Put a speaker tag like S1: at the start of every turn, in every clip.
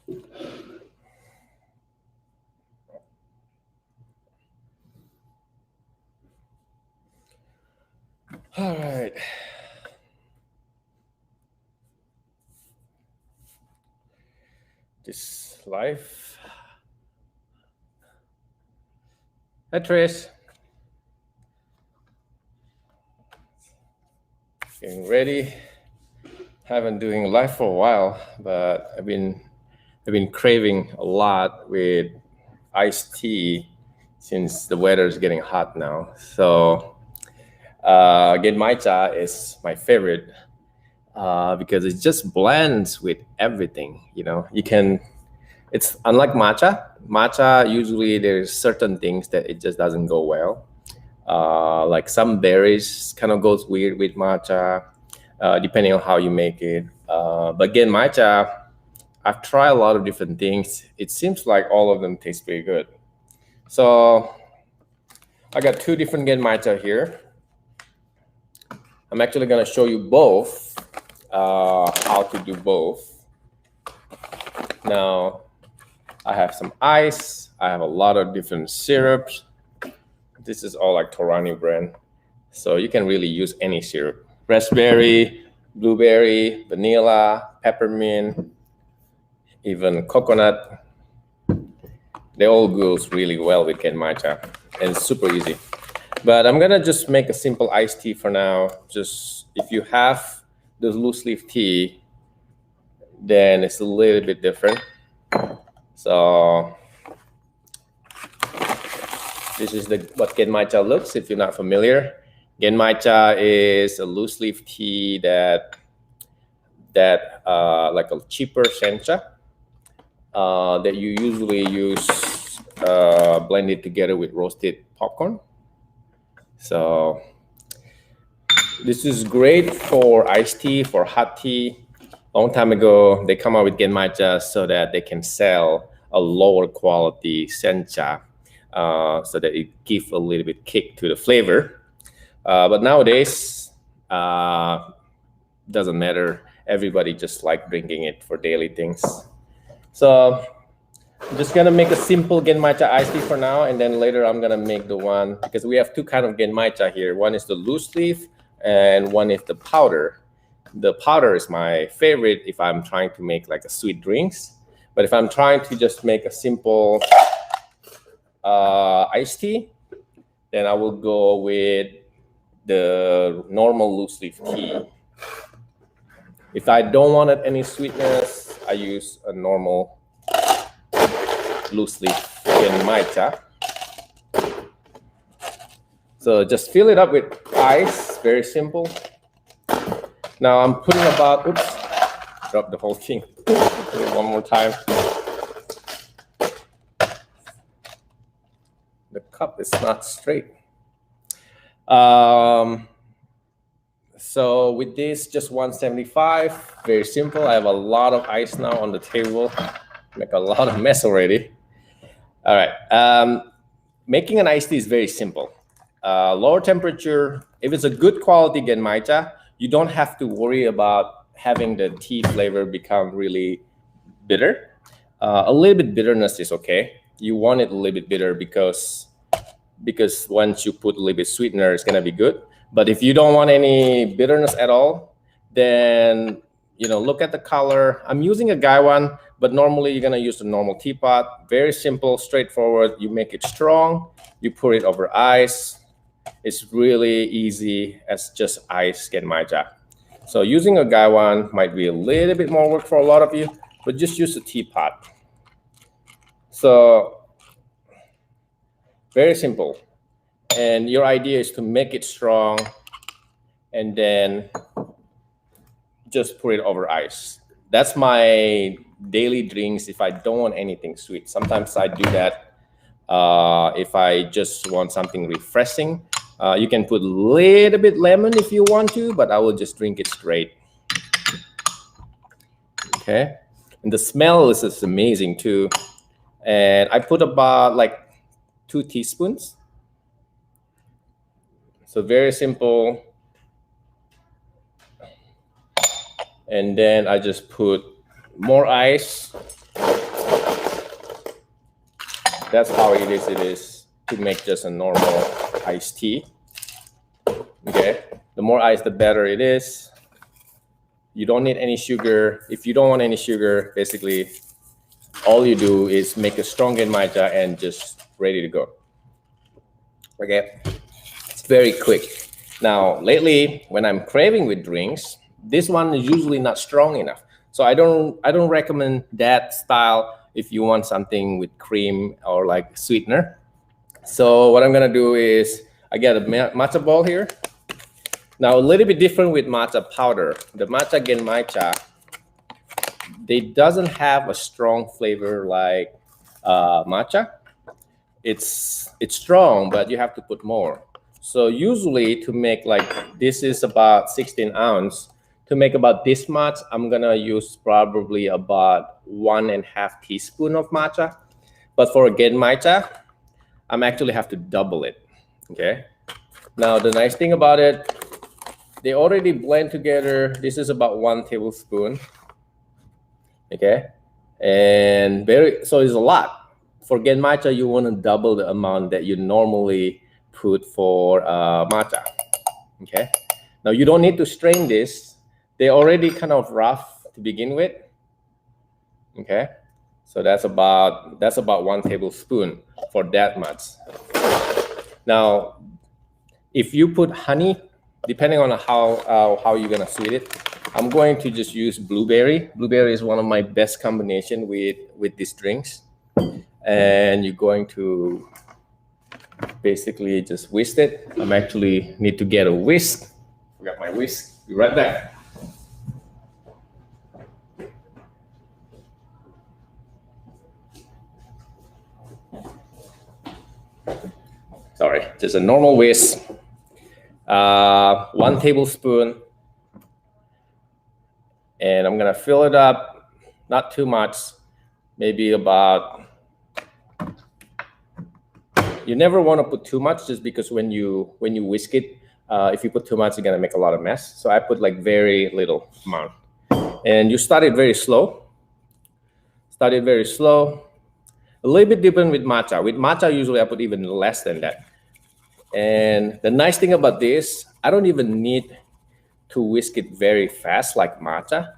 S1: All right. This live. Hi, Trace. Getting ready. Haven't doing live for a while, but I've been craving a lot with iced tea since the weather is getting hot now. So Genmaicha is my favorite because it just blends with everything. You know, you can. It's unlike matcha. Matcha usually there's certain things that it just doesn't go well. Like some berries kind of goes weird with matcha, depending on how you make it. But again, matcha, I've tried a lot of different things. It seems like all of them taste pretty good. So I got two different Genmaicha here. I'm actually going to show you both, how to do both. Now, I have some ice. I have a lot of different syrups. This is all like Torani brand. So you can really use any syrup. Raspberry, blueberry, vanilla, peppermint, even coconut. They all goes really well with Genmaicha, and it's super easy. But I'm gonna just make a simple iced tea for now. Just if you have the loose leaf tea, then it's a little bit different. So this is what Genmaicha looks. If you're not familiar, Genmaicha is a loose leaf tea that like a cheaper sencha that you usually use blended together with roasted popcorn. So this is great for iced tea, for hot tea. Long time ago, they come out with Genmaicha so that they can sell a lower quality sencha, so that it gives a little bit kick to the flavor. But nowadays, doesn't matter. Everybody just like drinking it for daily things. So I'm just gonna make a simple Genmaicha iced tea for now, and then later I'm gonna make the one, because we have two kind of Genmaicha here. One is the loose leaf, and one is the powder. The powder is my favorite if I'm trying to make like a sweet drinks. But if I'm trying to just make a simple iced tea, then I will go with the normal loose leaf tea. If I don't want any sweetness, I use a normal loose leaf Genmaicha. So just fill it up with ice, very simple. Now I'm putting about, oops, drop the whole thing. One more time. The cup is not straight. So with this, just 175, very simple. I have a lot of ice now on the table. Make a lot of mess already. All right, making an iced tea is very simple. Lower temperature, if it's a good quality Genmaicha, you don't have to worry about having the tea flavor become really bitter. A little bit bitterness is okay. You want it a little bit bitter because once you put a little bit sweetener, it's gonna be good. But if you don't want any bitterness at all, then look at the color. I'm using a Gaiwan, but normally you're gonna use the normal teapot. Very simple, straightforward. You make it strong. You pour it over ice. It's really easy as just ice Genmaicha. So using a Gaiwan might be a little bit more work for a lot of you, but just use a teapot. So very simple. And your idea is to make it strong and then just pour it over ice. That's my daily drinks if I don't want anything sweet. Sometimes I do that if I just want something refreshing. You can put a little bit lemon if you want to, but I will just drink it straight. Okay, and the smell is just amazing too. And I put about like 2 teaspoons. So very simple. And then I just put more ice. That's how it is to make just a normal iced tea. Okay, the more ice, the better it is. You don't need any sugar. If you don't want any sugar, basically, all you do is make a strong Genmaicha and just ready to go. Okay, it's very quick. Now, lately, when I'm craving with drinks, this one is usually not strong enough. So I don't recommend that style if you want something with cream or like sweetener. So what I'm gonna do is I get a matcha ball here. Now a little bit different with matcha powder. The matcha Genmaicha, they doesn't have a strong flavor like matcha. It's strong, but you have to put more. So usually to make like, this is about 16 ounce. To make about this much, I'm gonna use probably about 1.5 teaspoon of matcha. But for a Genmaicha, I'm actually have to double it, okay? Now the nice thing about it, they already blend together. This is about 1 tablespoon, okay? And so it's a lot. For Genmaicha, you wanna double the amount that you normally put for matcha, okay? Now you don't need to strain this. They're already kind of rough to begin with, okay? So that's about 1 tablespoon for that much. Now, if you put honey, depending on how you're gonna sweet it, I'm going to just use blueberry. Blueberry is one of my best combination with these drinks. And you're going to basically just whisk it. I'm actually need to get a whisk. Forgot my whisk. Be right back. Sorry, just a normal whisk. 1 tablespoon. And I'm gonna fill it up, not too much, maybe about, you never wanna put too much just because when you whisk it, if you put too much, you're gonna make a lot of mess. So I put like very little amount. And you start it very slow. Start it very slow. A little bit different with matcha. With matcha, usually I put even less than that. And the nice thing about this, I don't even need to whisk it very fast like matcha.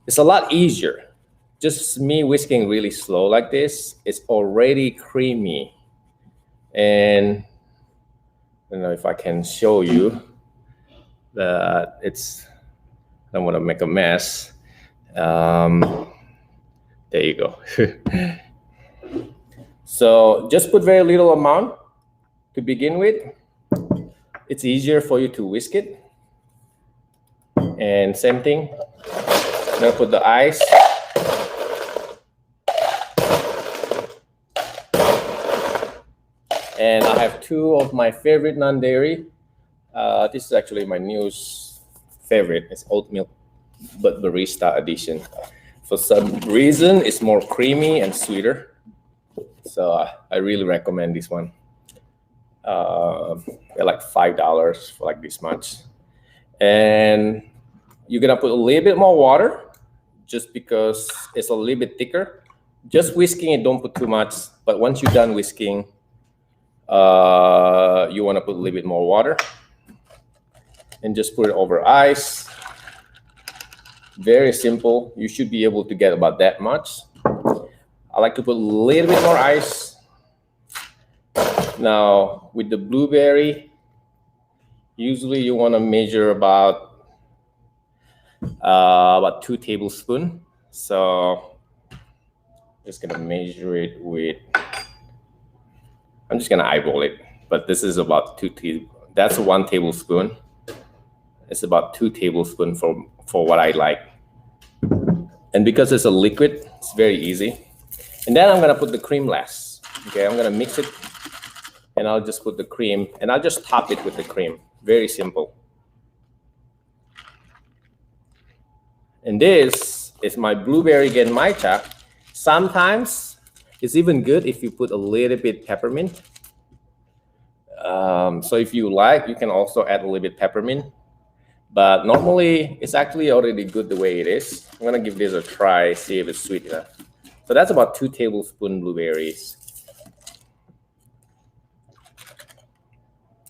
S1: It's a lot easier. Just me whisking really slow like this, it's already creamy. And I don't know if I can show you that it's, I don't want to make a mess. There you go. So just put very little amount to begin with. It's easier for you to whisk it. And same thing, I'm gonna put the ice. And I have 2 of my favorite non-dairy. This is actually my newest favorite. It's oat milk, but barista edition. For some reason, it's more creamy and sweeter. So I really recommend this one. They're like $5 for like this much. And you're gonna put a little bit more water just because it's a little bit thicker. Just whisking it, don't put too much. But once you're done whisking, you wanna put a little bit more water. And just put it over ice. Very simple. You should be able to get about that much. I like to put a little bit more ice. Now, with the blueberry, usually you want to measure about 2 tablespoons. So, just gonna measure it with. I'm just gonna eyeball it, but this is about 2 that's 1 tablespoon. It's about 2 tablespoons for what I like. And because it's a liquid, it's very easy. And then I'm gonna put the cream last. Okay, I'm gonna mix it. And I'll just put the cream, and I'll just top it with the cream. Very simple. And this is my blueberry Genmaicha. Sometimes it's even good if you put a little bit peppermint. So if you like, you can also add a little bit peppermint. But normally, it's actually already good the way it is. I'm gonna give this a try, see if it's sweet enough. So that's about 2 tablespoons blueberries.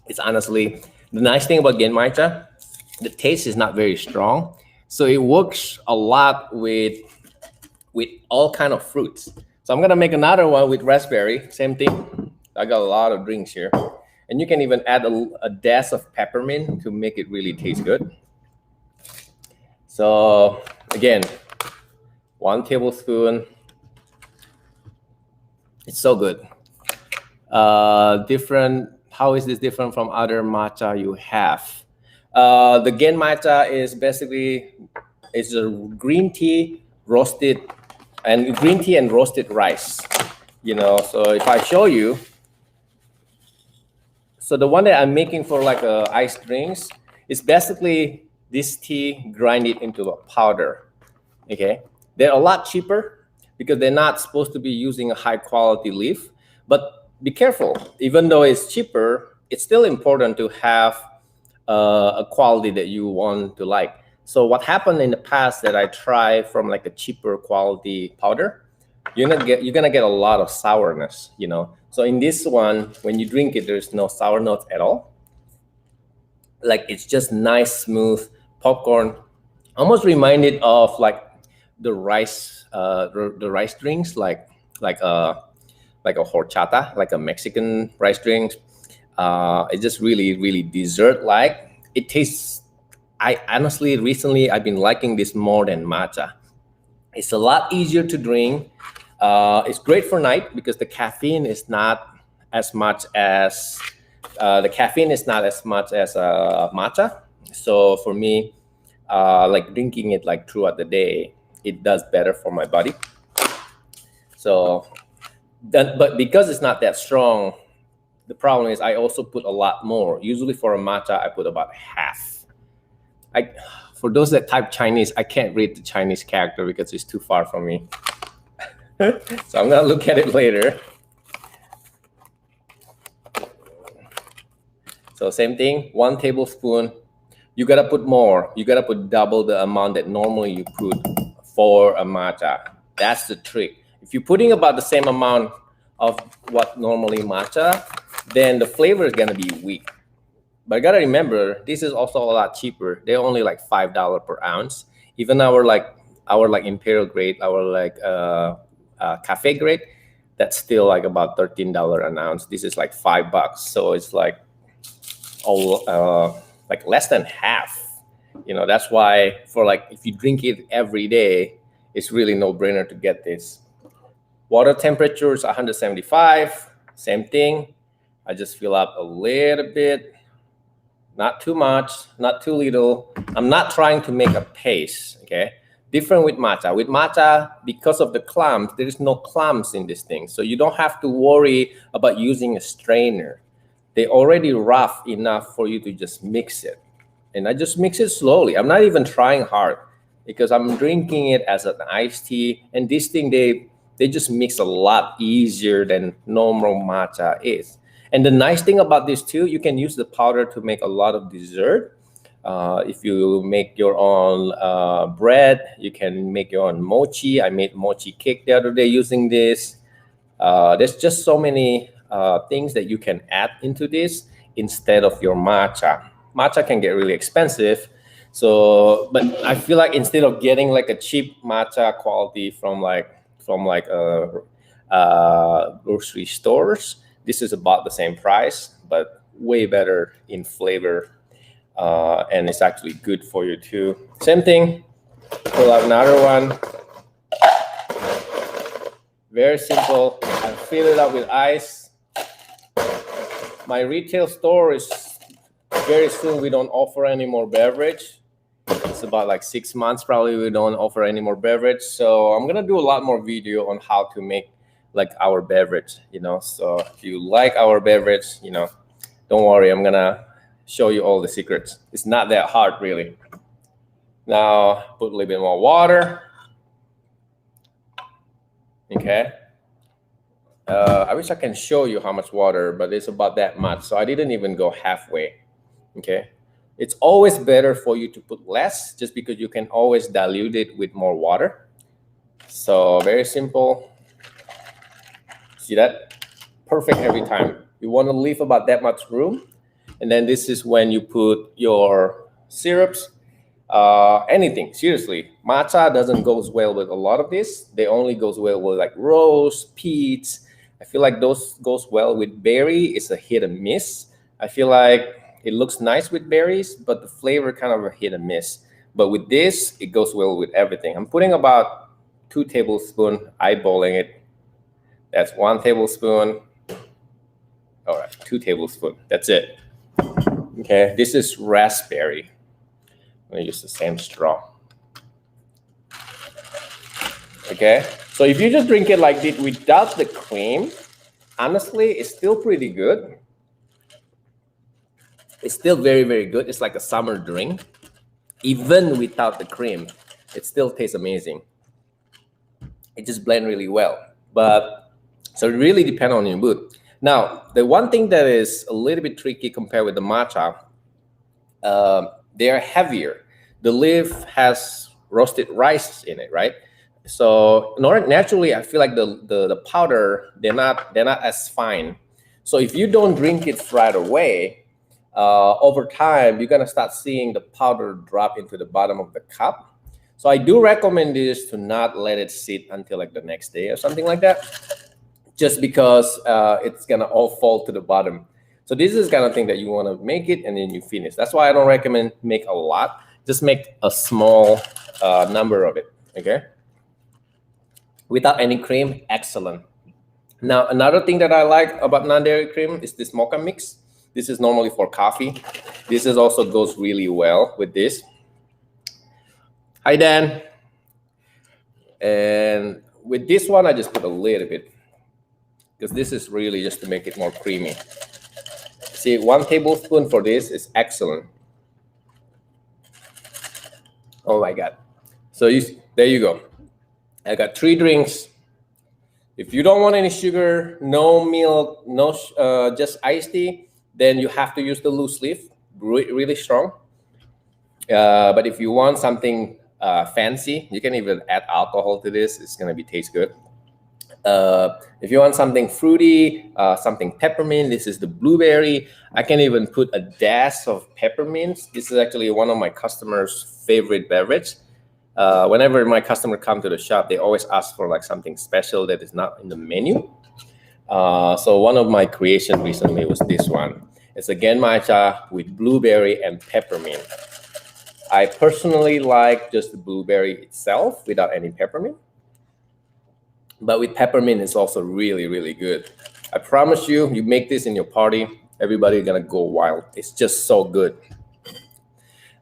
S1: It's honestly the nice thing about Genmaicha. The taste is not very strong, so it works a lot with all kind of fruits. So I'm gonna make another one with raspberry. Same thing. I got a lot of drinks here, and you can even add a dash of peppermint to make it really taste good. So again, 1 tablespoon. It's so good. Different. How is this different from other matcha you have? The Genmaicha is basically it's a green tea roasted and green tea and roasted rice. You know, so if I show you, so the one that I'm making for like iced drinks is basically this tea grinded into a powder. Okay, they're a lot cheaper because they're not supposed to be using a high quality leaf. But be careful, even though it's cheaper, it's still important to have a quality that you want to like. So what happened in the past that I tried from like a cheaper quality powder, you're gonna get a lot of sourness, you know. So in this one, when you drink it, there's no sour notes at all. Like it's just nice, smooth popcorn, almost reminded of like the rice, the rice drinks, like a horchata, like a Mexican rice drink. It's just really dessert like. It tastes. I honestly recently I've been liking this more than matcha. It's a lot easier to drink. It's great for night because the caffeine is not as much as matcha. So for me, like drinking it like throughout the day, it does better for my body. So, but because it's not that strong, the problem is I also put a lot more. Usually for a matcha, I put about half. For those that type Chinese, I can't read the Chinese character because it's too far from me. So I'm gonna look at it later. So same thing, 1 tablespoon. You gotta put more. You gotta put double the amount that normally you put for a matcha. That's the trick. If you're putting about the same amount of what normally matcha, then the flavor is gonna be weak. But I gotta remember, this is also a lot cheaper. They're only like $5 per ounce. Even our imperial grade, our cafe grade, that's still like about $13 an ounce. This is like $5, so it's like like less than half. You know, that's why for like if you drink it every day, it's really no brainer to get this. Water temperature is 175. Same thing. I just fill up a little bit. Not too much, not too little. I'm not trying to make a paste, okay? Different with matcha. With matcha, because of the clumps, there is no clumps in this thing. So you don't have to worry about using a strainer. They're already rough enough for you to just mix it. And I just mix it slowly. I'm not even trying hard because I'm drinking it as an iced tea. And this thing, they just mix a lot easier than normal matcha is. And the nice thing about this too, you can use the powder to make a lot of dessert. If you make your own bread, you can make your own mochi. I made mochi cake the other day using this. There's just so many things that you can add into this instead of your matcha. Matcha can get really expensive. So, but I feel like instead of getting like a cheap matcha quality from grocery stores, this is about the same price, but way better in flavor. And it's actually good for you too. Same thing, pull out another one. Very simple. I fill it up with ice. My retail store is very soon we don't offer any more beverage. It's about like 6 months probably we don't offer any more beverage. So I'm gonna do a lot more video on how to make like our beverage, you know. So if you like our beverage, you know, don't worry, I'm gonna show you all the secrets. It's not that hard really. Now put a little bit more water. Okay. I wish I can show you how much water, but it's about that much. So I didn't even go halfway. Okay. It's always better for you to put less just because you can always dilute it with more water. So very simple. See that? Perfect every time. You want to leave about that much room. And then this is when you put your syrups, anything, seriously. Matcha doesn't goes well with a lot of this. They only goes well with like rose, peach. I feel like those goes well with berry. It's a hit and miss. I feel like it looks nice with berries, but the flavor kind of a hit and miss. But with this, it goes well with everything. I'm putting about 2 tablespoons, eyeballing it. That's 1 tablespoon. All right, 2 tablespoons. That's it. Okay, this is raspberry. I'm gonna use the same straw. Okay, so if you just drink it like this without the cream, honestly, it's still pretty good. It's still very, very good. It's like a summer drink. Even without the cream, it still tastes amazing. It just blends really well. But so it really depends on your mood. Now, the one thing that is a little bit tricky compared with the matcha, they are heavier. The leaf has roasted rice in it, right? So naturally, I feel like the powder, they're not as fine. So if you don't drink it right away, over time, you're gonna start seeing the powder drop into the bottom of the cup. So I do recommend this to not let it sit until like the next day or something like that, just because it's gonna all fall to the bottom. So this is the kind of thing that you wanna make it and then you finish. That's why I don't recommend make a lot. Just make a small number of it, okay? Without any cream, excellent. Now, another thing that I like about non-dairy cream is this mocha mix. This is normally for coffee. This is also goes really well with this. Hi, Dan. And with this one, I just put a little bit because this is really just to make it more creamy. See, 1 tablespoon for this is excellent. Oh my God. So there you go. I got 3 drinks. If you don't want any sugar, no milk, no just iced tea, then you have to use the loose leaf, really strong. But if you want something fancy, you can even add alcohol to this. It's gonna taste good. If you want something fruity, something peppermint, this is the blueberry. I can even put a dash of peppermint. This is actually one of my customers' favorite beverage. Whenever my customer come to the shop, they always ask for like something special that is not in the menu. So one of my creation recently was this one. It's a Genmaicha with blueberry and peppermint. I personally like just the blueberry itself without any peppermint. But with peppermint, it's also really, really good. I promise you, you make this in your party, everybody's gonna go wild. It's just so good.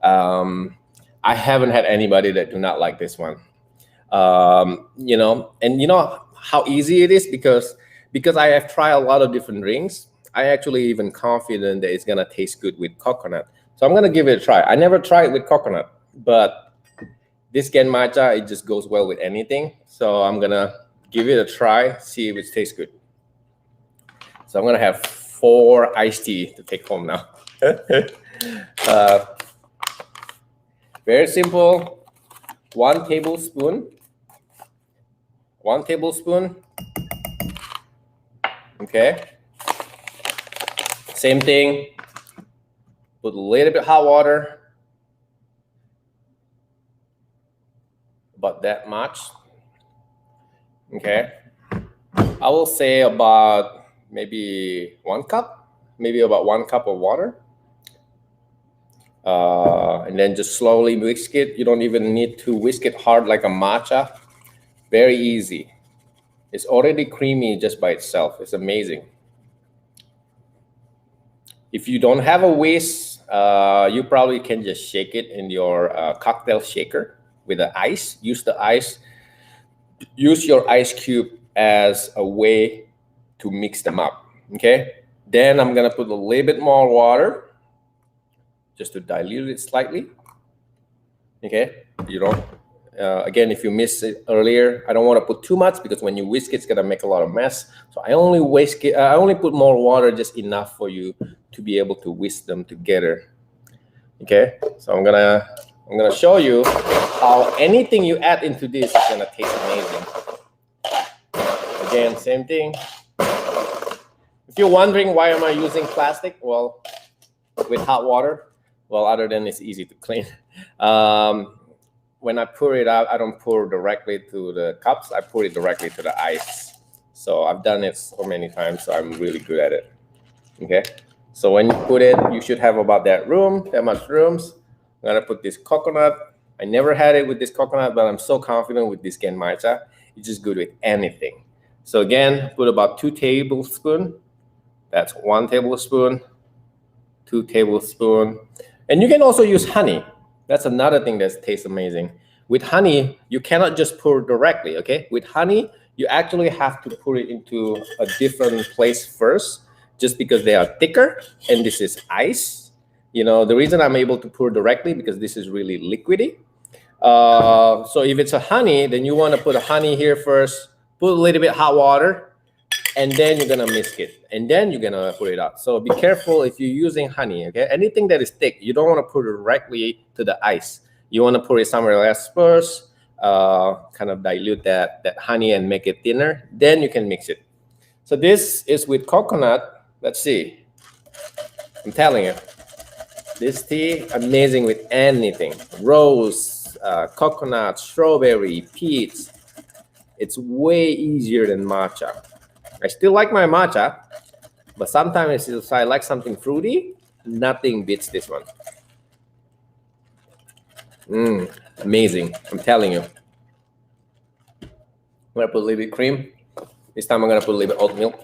S1: I haven't had anybody that do not like this one. You know, and you know how easy it is because I have tried a lot of different drinks. I actually even confident that it's gonna taste good with coconut. So I'm gonna give it a try. I never tried it with coconut, but this Genmaicha, it just goes well with anything. So I'm gonna give it a try, see if it tastes good. So I'm gonna have 4 iced tea to take home now. Very simple. 1 tablespoon. 1 tablespoon. Okay. Same thing. Put a little bit hot water. About that much. Okay. I will say about maybe 1 cup. Maybe about 1 cup of water. And then just slowly whisk it. You don't even need to whisk it hard like a matcha. Very easy. It's already creamy just by itself. It's amazing. If you don't have a whisk, you probably can just shake it in your cocktail shaker with the ice. Use the ice. Use your ice cube as a way to mix them up. Okay. Then I'm gonna put a little bit more water, just to dilute it slightly. Okay, you don't. Again, if you missed it earlier, I don't want to put too much because when you whisk it, it's gonna make a lot of mess. So I only whisk it. I only put more water, just enough for you to be able to whisk them together. Okay, so I'm gonna show you how anything you add into this is gonna taste amazing. Again, same thing. If you're wondering why am I using plastic, well, with hot water. Well, other than it's easy to clean. When I pour it out, I don't pour directly to the cups. I pour it directly to the ice. So I've done it so many times, so I'm really good at it. Okay. So when you put it, you should have about that much rooms. I'm gonna put this coconut. I never had it with this coconut, but I'm so confident with this Genmaicha. It's just good with anything. So again, put about 2 tablespoons. That's 1 tablespoon, 2 tablespoons. And you can also use honey. That's another thing that tastes amazing. With honey, you cannot just pour directly, okay? With honey, you actually have to pour it into a different place first, just because they are thicker, and this is ice. You know, the reason I'm able to pour directly because this is really liquidy. So if it's a honey, then you want to put a honey here first, put a little bit hot water, and then you're gonna whisk it, and then you're gonna put it out. So be careful if you're using honey, okay? Anything that is thick, you don't want to put it directly to the ice. You want to put it somewhere else first, kind of dilute that honey and make it thinner. Then you can mix it. So this is with coconut. Let's see. I'm telling you, this tea amazing with anything. Rose, coconut, strawberry, peach. It's way easier than matcha. I still like my matcha, but sometimes if I like something fruity, nothing beats this one. Amazing, I'm telling you. I'm gonna put a little bit cream. This time I'm gonna put a little bit oat milk.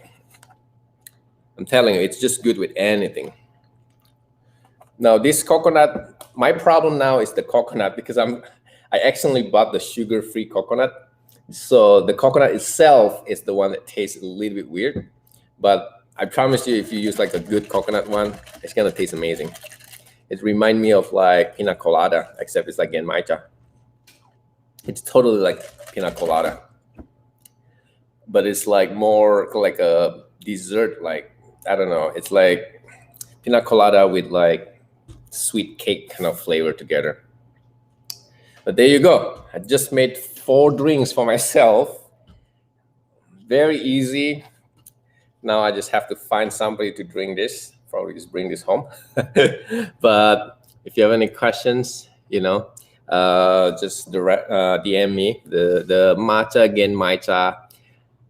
S1: I'm telling you, it's just good with anything. Now this coconut, my problem now is the coconut because I accidentally bought the sugar-free coconut. So the coconut itself is the one that tastes a little bit weird, but I promise you, if you use like a good coconut one, it's gonna taste amazing. It reminds me of like pina colada, except it's like Genmaicha. It's totally like pina colada, but it's like more like a dessert. Like, I don't know, it's like pina colada with like sweet cake kind of flavor together. But there you go. I just made 4 drinks for myself. Very easy. Now I just have to find somebody to drink this. Probably just bring this home. But if you have any questions, you know, just direct DM me. The matcha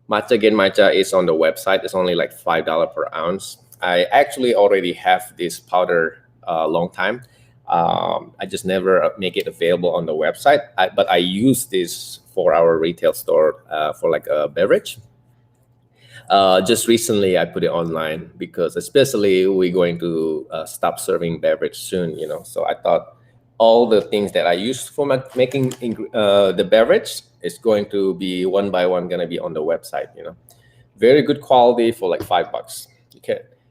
S1: Genmaicha is on the website. It's only like $5 per ounce. I actually already have this powder a long time. I just never make it available on the website, but I use this for our retail store for like a beverage. Just recently, I put it online because especially we're going to stop serving beverage soon, you know. So I thought all the things that I used for making the beverage is going to be one by one going to be on the website, you know. Very good quality for like $5.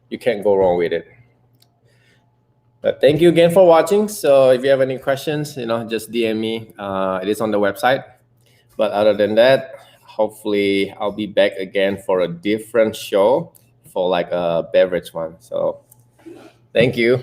S1: You can't go wrong with it. But thank you again for watching. So if you have any questions, you know, just DM me. It is on the website. But other than that, hopefully I'll be back again for a different show for like a beverage one. So thank you.